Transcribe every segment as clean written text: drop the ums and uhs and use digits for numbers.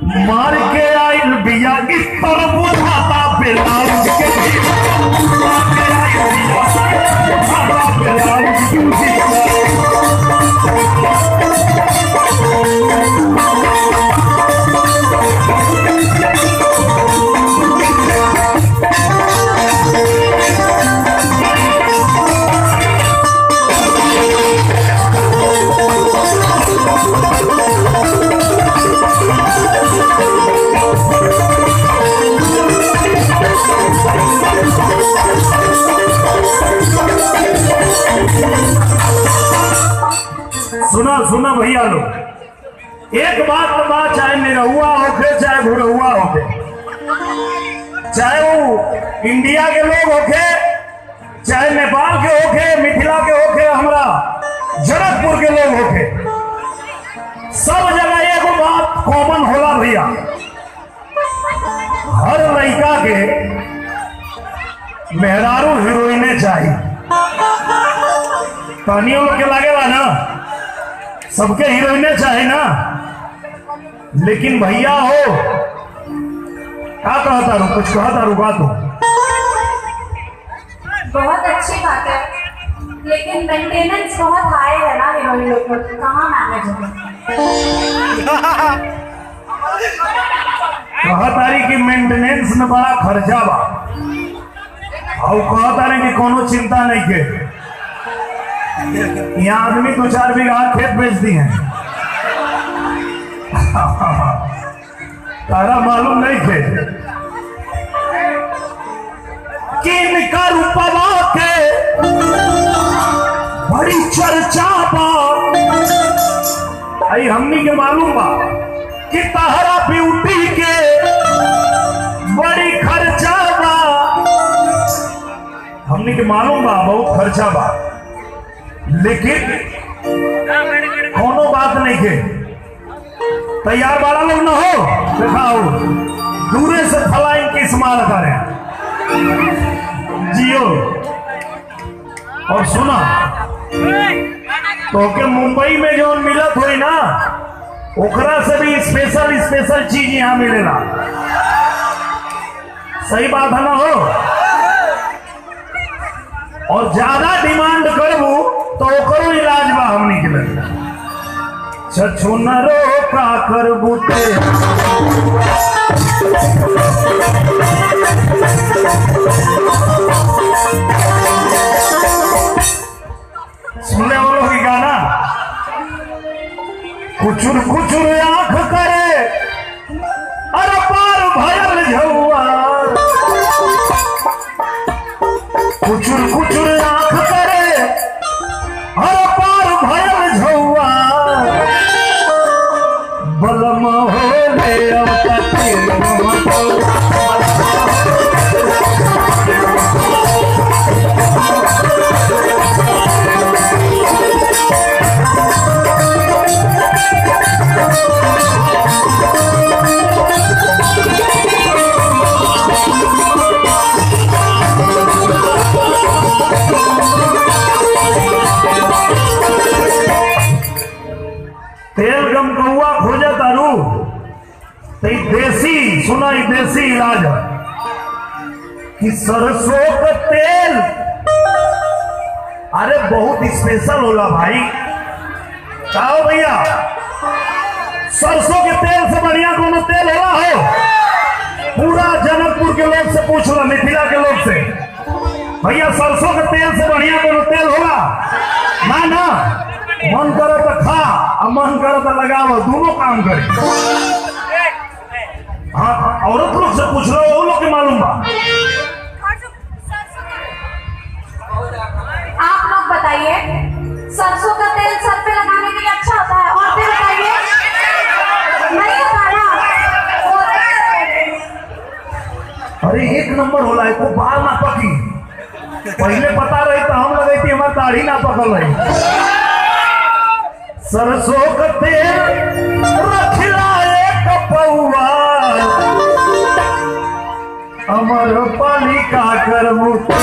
मार के आइल बिया इस पर बुझाता ब्लाउज के मार के आइल बिया बुझाता ब्लाउज के सुना सुना भैया लोग, एक बात तो बात, चाहे निरहुआ होके चाहे घुरहुआ होके, चाहे वो इंडिया के लोग होके चाहे नेपाल के होके, मिथिला के होके, हमरा जनकपुर के लोग होके, सब जगह एगो बात कॉमन होला भैया। हर लड़का के मेहरारू हीरोइने चाहिए। कहानियों लोग के लागेला ना, सबके हीरोइने चाहे ना। लेकिन भैया हो क्या कहता रू, कुछ कहता रू बात हो। बहुत अच्छी बात है, लेकिन मेंटेनेंस बहुत हाई है ना हीरोइन लोग को, कहाँ मैनेज होगा। कहतारी की मेंटेनेंस में बड़ा खर्चा बा, और कहतारी की कोनो चिंता नहीं के। यहाँ आदमी 2-4 बीघा खेत बेच दी हैं। तारा मालूम नहीं थे कि इनका रूपवा के बड़ी चर्चा बा। आई हमनी के मालूम बा कि तहरा ब्यूटी के बड़ी खर्चा बा। हमनी के मालूम बा बहुत खर्चा बा, लेकिन कोनो बात नहीं के। तैयार वाला लोग ना हो, दिखाओ दूरे से फलाइन की इस्तेमाल करें जियो। और सुना तो के मुंबई में जो मिलत हुई ना, ओकरा से भी स्पेशल स्पेशल चीज यहाँ मिलेला। सही बात है ना हो। और ज्यादा डिमांड करबू तो ओकरो इलाज बा हमनी के लिए। छछुनरो का करबू ते सुनने वालों की गाना, कुचुर कुचुर आंख करे अरे पार भयल झुआ, कुचुर कुचुर आंख करे अरे पार भयल झुआ, बलम हो ले तेल गम कौआ खोजे तारू। देसी सुना, देसी इलाज है कि सरसों का तेल अरे बहुत स्पेशल होला भाई। क्या हो भैया, सरसों के तेल से बढ़िया कोनो तेल होला हो? पूरा जनकपुर के लोग से पूछ लो, मिथिला के लोग से, भैया सरसों के तेल से बढ़िया कोनो तेल होला ना? ना, मन करो तो खा और मन करो तो लगाओ, दोनों काम करे। हाँ, औरत लोग से पूछ लो, वो लोग के मालूम बा। आप लोग बताइए, सरसों का तेल सर पे लगाने के लिए अच्छा होता है? और फिर बताइए, नहीं होता ना? अरे एक नंबर होला है, वो बाल ना पकी। पहले पता रही तो हम लगे थी हमारी दाढ़ी ना पकड़ रही। सरसों का तेल रखला एक पौआ, अमर पालिका कर मुझे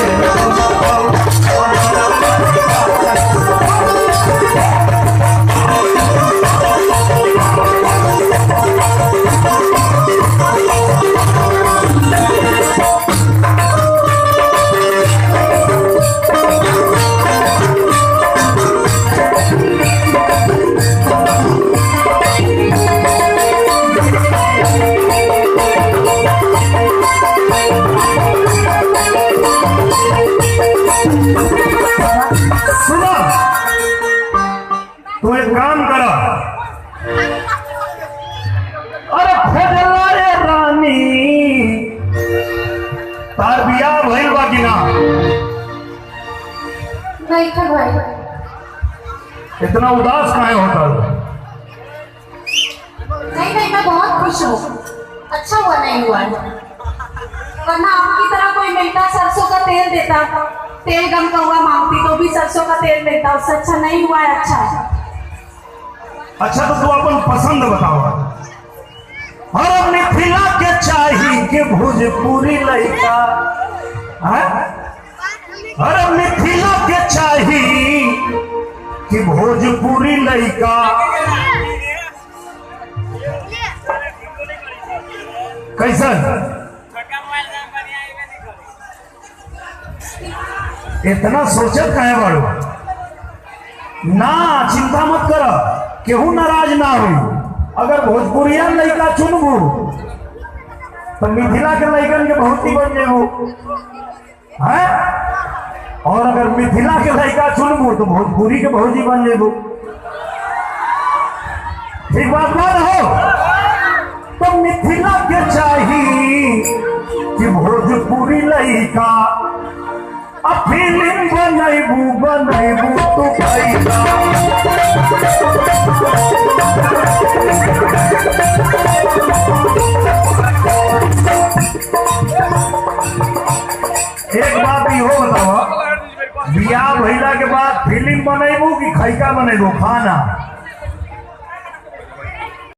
इतना उदास काहे होता है? नहीं नहीं, मैं बहुत खुश हूँ। अच्छा हुआ नहीं हुआ, वरना आपकी तरह कोई मिलता सरसों का तेल देता, तेल गम का हुआ मांगती तो भी सरसों का तेल देता, उससे अच्छा नहीं हुआ है। अच्छा है। अच्छा तो तू अपन पसंद बताओ। और मिथिला के चाही के भोजपुरी लड़का, अरे मिथिला के चाही कि भोजपुरी लड़का, कैसन इतना सोचत काहे बाड़ू? ना चिंता मत कर, केहू नाराज ना हो। अगर भोजपुरिया लड़का चुनबू तो मिथिला के लड़कन के भौजी बन जेबू है, और अगर मिथिला के लड़का चुनबू तो भोजपुरी के भौजी बन जेबू। ठीक बात ना हो? तो मिथिला के चाही कि भोजपुरी लड़का, अब फिल्म बनैबू तो पैसा। एक बात इहो बताओ, बियाह भइला के बाद फिल्म बनैबू कि खैका बनैबू खाना?